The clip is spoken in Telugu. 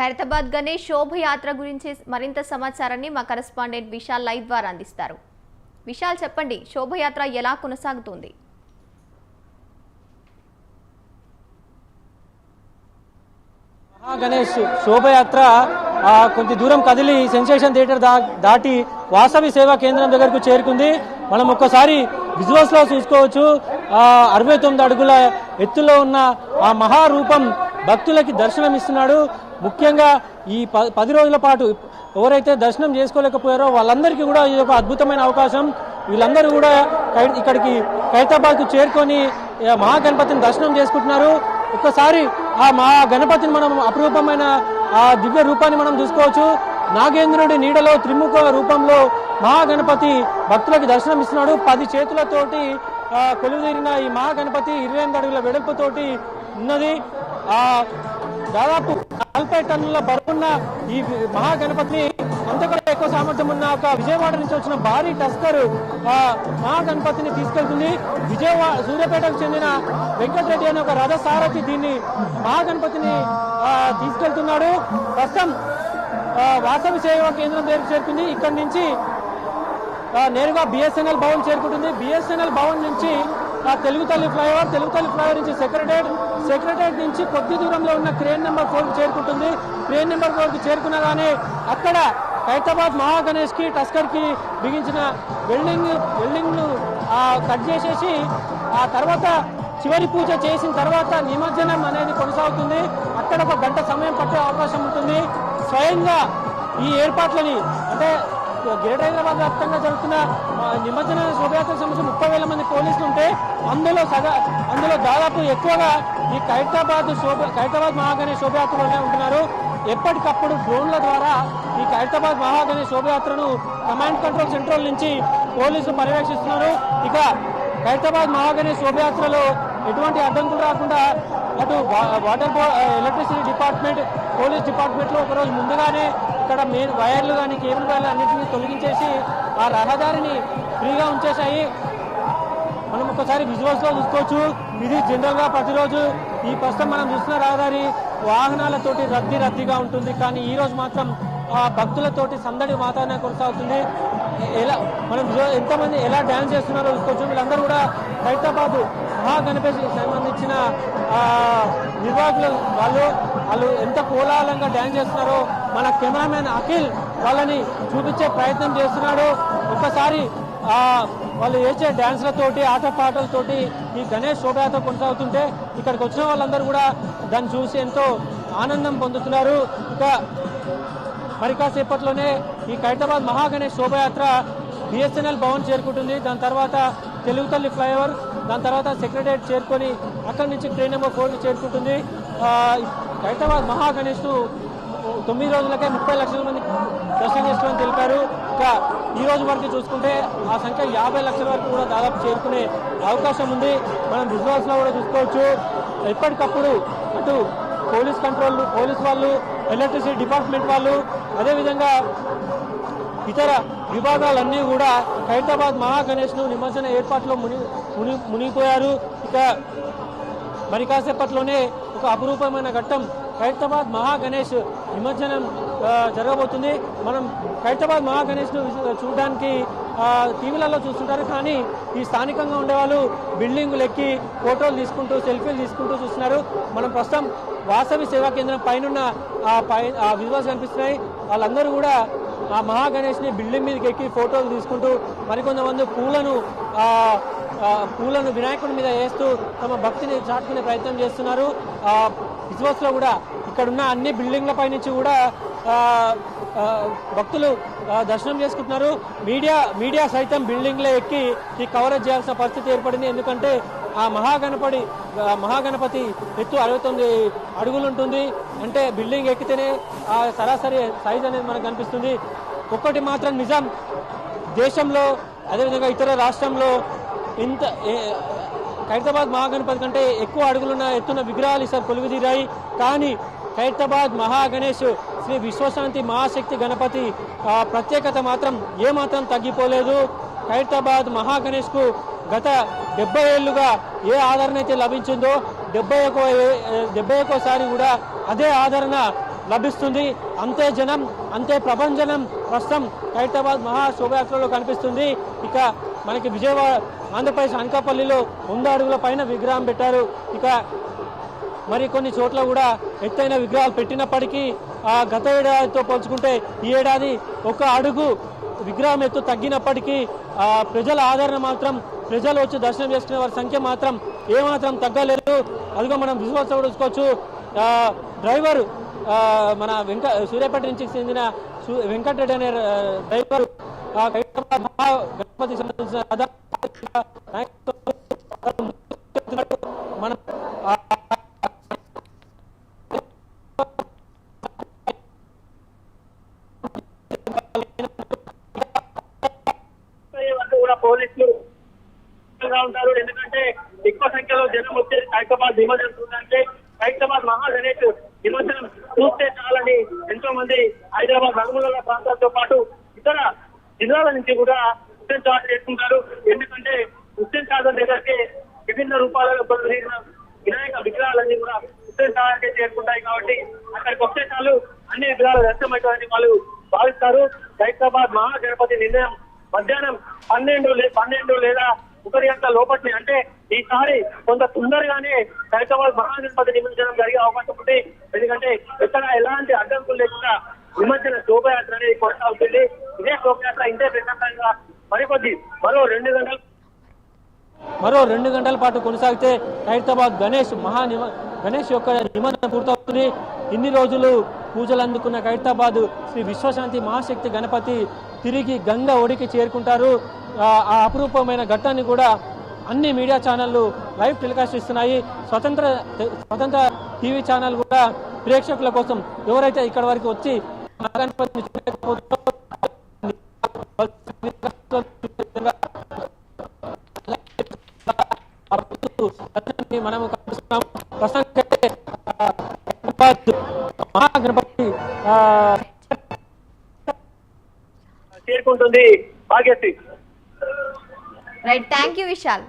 ఖైరతాబాద్ గణేష్ శోభయాత్ర గురించి మరింత సమాచారాన్ని మా కరెస్పాండెంట్ విశాల్ లైవ్ ద్వారా అందిస్తారు. విశాల్, చెప్పండి, శోభయాత్ర ఎలా కొనసాగుతుంది? గణేష్ శోభయాత్ర కొంత దూరం కదిలి సెన్సేషన్ థియేటర్ దాటి వాసవి సేవా కేంద్రం దగ్గరకు చేరుకుంది. మనం ఒక్కసారి విజువల్స్ లో చూసుకోవచ్చు. 69 అడుగుల ఎత్తులో ఉన్న ఆ మహారూపం భక్తులకి దర్శనం ఇస్తున్నాడు. ముఖ్యంగా ఈ 10 రోజుల పాటు ఎవరైతే దర్శనం చేసుకోలేకపోయారో వాళ్ళందరికీ కూడా ఇది ఒక అద్భుతమైన అవకాశం. వీళ్ళందరూ కూడా ఇక్కడికి ఖైరతాబాద్కు చేరుకొని మహాగణపతిని దర్శనం చేసుకుంటున్నారు. ఒక్కసారి ఆ మహాగణపతిని మనం అపురూపమైన ఆ దివ్య రూపాన్ని మనం చూసుకోవచ్చు. నాగేంద్రుడి నీడలో త్రిముఖ రూపంలో మహాగణపతి భక్తులకి దర్శనం ఇస్తున్నాడు. 10 చేతులతోటి కొలువుదీరిన ఈ మహాగణపతి 28 అడుగుల వెడల్పుతోటి ఉన్నది. దాదాపు 40 టన్నుల బరువున్న ఈ మహాగణపతిని అంతకంటే ఎక్కువ సామర్థ్యం ఉన్న ఒక విజయవాడ నుంచి వచ్చిన భారీ టస్కర్ మహాగణపతిని తీసుకెళ్తుంది. సూర్యాపేటకు చెందిన వెంకటరెడ్డి అనే ఒక రథ సారథి దీన్ని మహాగణపతిని తీసుకెళ్తున్నాడు. ప్రస్తుతం వాసవి సేవా కేంద్రం దగ్గర చేరుకుంది. ఇక్కడి నుంచి నేరుగా బిఎస్ఎన్ఎల్ భవన్ చేరుకుంటుంది. బిఎస్ఎన్ఎల్ భవన్ నుంచి తెలుగు తల్లి ఫ్లైఓవర్ నుంచి సెక్రటరేట్ నుంచి కొద్ది దూరంలో ఉన్న క్రేన్ నెంబర్ 4 చేరుకుంటుంది. క్రేన్ నెంబర్ 4 చేరుకునగానే అక్కడ ఖైరతాబాద్ మహాగణేష్ కి టస్కర్ కి బిగించిన వెల్డింగ్ ను కట్ చేసేసి ఆ తర్వాత చివరి పూజ చేసిన తర్వాత నిమజ్జనం అనేది కొనసాగుతుంది. అక్కడ 1 గంట సమయం పట్టే అవకాశం ఉంటుంది. స్వయంగా ఈ ఏర్పాట్లని అంటే గ్రేటర్ హైదరాబాద్ వ్యాప్తంగా జరుగుతున్న నిమజ్జన శోభయాత్రకు సంబంధించి 30,000 మంది పోలీసులు ఉంటే అందులో దాదాపు ఎక్కువగా ఈ ఖైరతాబాద్ మహాగణేష్ శోభయాత్రలోనే ఉంటున్నారు. ఎప్పటికప్పుడు డ్రోన్ల ద్వారా ఈ ఖైరతాబాద్ మహాగణేష్ శోభయాత్రను కమాండ్ కంట్రోల్ సెంట్రల్ నుంచి పోలీసులు పర్యవేక్షిస్తున్నారు. ఇక ఖైరతాబాద్ మహాగణేష్ శోభయాత్రలో ఎటువంటి అడ్డంకులు రాకుండా అటు water electricity department, police department లో ఒకరోజు ముందుగానే ఇక్కడ మెయిన్ వైర్లు కానీ కేబుల్ వైర్లు అన్నింటినీ తొలగించేసి ఆ రహదారిని ఫ్రీగా ఉంచేశాయి. మనం ఒకసారి విజువల్స్ లో చూసుకోవచ్చు. ఇది జనరల్ గా ప్రతిరోజు ఈ ప్రస్తుతం మనం చూస్తున్న రహదారి వాహనాలతోటి రద్దీగా ఉంటుంది. కానీ ఈ రోజు మాత్రం భక్తులతోటి సందడి వాతావరణం కొనసాగుతుంది. మనం ఎంతమంది ఎలా డ్యాన్స్ చేస్తున్నారో చూసుకోవచ్చు. వీళ్ళందరూ కూడా ఖైరతాబాద్ మహాగణపతికి సంబంధించిన నిర్వాహకులు వాళ్ళు ఎంత కోలాహలంగా డ్యాన్స్ చేస్తున్నారో మన కెమెరామెన్ అఖిల్ వాళ్ళని చూపించే ప్రయత్నం చేస్తున్నాడు. ఒక్కసారి వాళ్ళు వేసే డ్యాన్స్లతోటి ఆటపాటలతోటి ఈ గణేష్ శోభయాత్ర కొనసాగుతుంటే ఇక్కడికి వచ్చిన వాళ్ళందరూ కూడా దాన్ని చూసి ఎంతో ఆనందం పొందుతున్నారు. ఇక మరి కాసేపట్లోనే ఈ ఖైరతాబాద్ మహాగణేష్ శోభయాత్ర బిఎస్ఎన్ఎల్ భవన్ చేరుకుంటుంది. దాని తర్వాత తెలుగు తల్లి ఫ్లైఓవర్, దాని తర్వాత సెక్రటరేట్ చేరుకొని అక్కడి నుంచి ట్రైన్ నెంబర్ 4 చేరుకుంటుంది. ఖైరతాబాద్ మహాగణేష్ ను 9 రోజులకే 30 లక్షల మంది దర్శనం చేసుకోవాలని తెలిపారు. ఇంకా ఈ రోజు వరకు చూసుకుంటే ఆ సంఖ్య 50 లక్షల వరకు కూడా దాదాపు చేరుకునే అవకాశం ఉంది. మనం విజువల్స్ లో కూడా చూసుకోవచ్చు. ఎప్పటికప్పుడు అటు పోలీస్ వాళ్ళు, ఎలక్ట్రిసిటీ డిపార్ట్మెంట్ వాళ్ళు, అదేవిధంగా ఇతర విభాగాలన్నీ కూడా ఖైరతాబాద్ మహాగణేష్ ను నిమజ్జన ఏర్పాట్లో మునిగిపోయారు. ఇక మరి కాసేపట్లోనే ఒక అపురూపమైన ఘట్టం ఖైరతాబాద్ మహాగణేష్ నిమజ్జనం జరగబోతుంది. మనం ఖైరతాబాద్ మహాగణేష్ ను చూడడానికి టీవీలలో చూస్తుంటారు. కానీ ఈ స్థానికంగా ఉండేవాళ్ళు బిల్డింగులు ఎక్కి ఫోటోలు తీసుకుంటూ సెల్ఫీలు తీసుకుంటూ చూస్తున్నారు. మనం ప్రస్తుతం వాసవి సేవా కేంద్రం పైన విజువల్స్ కనిపిస్తున్నాయి. వాళ్ళందరూ కూడా ఆ మహాగణేష్ ని బిల్డింగ్ మీదకి ఎక్కి ఫోటోలు తీసుకుంటూ మరికొంతమంది పూలను వినాయకుడి మీద వేస్తూ తమ భక్తిని చాటుకునే ప్రయత్నం చేస్తున్నారు. విజువల్స్ లో కూడా ఇక్కడున్న అన్ని బిల్డింగ్ల పై నుంచి కూడా భక్తులు దర్శనం చేసుకుంటున్నారు. మీడియా సైతం బిల్డింగ్లో ఎక్కి ఈ కవరేజ్ చేయాల్సిన పరిస్థితి ఏర్పడింది. ఎందుకంటే ఆ మహాగణపతి ఎత్తు 69 అడుగులు ఉంటుంది. అంటే బిల్డింగ్ ఎక్కితేనే ఆ సరాసరి సైజ్ అనేది మనకు కనిపిస్తుంది. ఒక్కటి మాత్రం నిజం, దేశంలో అదేవిధంగా ఇతర రాష్ట్రంలో ఇంత ఖైరతాబాద్ మహాగణపతి కంటే ఎక్కువ అడుగులున్న ఎత్తున్న విగ్రహాలు ఈసారి కొలువుదీరాయి. కానీ ఖైరతాబాద్ మహాగణేష్ శ్రీ విశ్వశాంతి మహాశక్తి గణపతి ప్రత్యేకత మాత్రం ఏమాత్రం తగ్గిపోలేదు. ఖైరతాబాద్ మహాగణేష్ కు గత 70 ఏళ్లుగా ఏ ఆదరణ అయితే లభించిందో 71సారి కూడా అదే ఆదరణ లభిస్తుంది. అంతే జనం, అంతే ప్రభంజనం ప్రస్తుతం ఖైరతాబాద్ మహా శోభయాత్రలో కనిపిస్తుంది. ఇక మనకి విజయవాడ ఆంధ్రప్రదేశ్ అనకాపల్లిలో 100 అడుగుల పైన విగ్రహం పెట్టారు. ఇక మరి కొన్ని చోట్ల కూడా ఎత్తైన విగ్రహాలు పెట్టినప్పటికీ గత ఏడాదితో పోల్చుకుంటే ఈ ఏడాది 1 అడుగు విగ్రహం ఎత్తు తగ్గినప్పటికీ ప్రజల ఆదరణ మాత్రం, ప్రజలు వచ్చి దర్శనం చేసుకునే వారి సంఖ్య మాత్రం ఏమాత్రం తగ్గలేదు. అదిగో మనం విజువల్స్ చూసుకోవచ్చు. డ్రైవర్ మన సూర్యాపేట నుంచి చెందిన వెంకటరెడ్డి అనే డ్రైవర్ గణపతి సంబంధించిన మనం పోలీసులు ఉంటారు. ఎందుకంటే ఎక్కువ సంఖ్యలో జనం వచ్చే ఖైరతాబాద్ నిమజ్జనం చూడాలంటే ఖైరతాబాద్ మహాగణేష్ నిమజ్జనం చూస్తే చాలని ఎంతో మంది హైదరాబాద్ నలుమూలల ప్రాంతాలతో పాటు ఇతర జిల్లాల నుంచి కూడా హుస్సేన్ సాగర్ చేసుకుంటారు. ఎందుకంటే హుస్సేన్ సాగర్ దగ్గరికి విభిన్న రూపాలలో కొలువుదీరిన వినాయక విగ్రహాలన్నీ కూడా హుస్సేన్ సాగర్కే చేరుకుంటాయి. కాబట్టి అక్కడికి వస్తే చాలు అన్ని విగ్రహాలు దర్శనమవుతాయని వాళ్ళు భావిస్తారు. ఖైరతాబాద్ మహాగణపతి నిర్ణయం మధ్యాహ్నం 12 లేదా 1 గంటల లోపట్నే, అంటే ఈసారి కొంత తొందరగానే ఖైరతాబాద్ మహాగణపతి నిమజ్జనం జరిగే అవకాశం ఉంది. ఎందుకంటే ఎక్కడ ఎలాంటి అడ్డంకులు లేకుండా నిమజ్జన శోభయాత్ర అనేది కొనసాగుతుంది. ఇదే శోభయాత్ర ఇంతే ప్రశాంతంగా మరో 2 గంటల పాటు కొనసాగితే ఖైరతాబాద్ గణేష్ యొక్క నిమజ్జనం పూర్తవుతుంది. ఇన్ని రోజులు పూజలు అందుకున్న ఖైరతాబాద్ శ్రీ విశ్వశాంతి మహాశక్తి గణపతి తిరిగి గంగ ఒడికి చేరుకుంటారు. ఆ అపురూపమైన ఘట్టాన్ని కూడా అన్ని మీడియా ఛానళ్లు లైవ్ టెలికాస్ట్ ఇస్తున్నాయి. స్వతంత్ర టీవీ ఛానల్ కూడా ప్రేక్షకుల కోసం ఎవరైతే ఇక్కడ వరకు వచ్చి గణపతిని మనం మహాగణపతి చేరుకుంటుంది Bhagyashri. Right, thank you Vishal.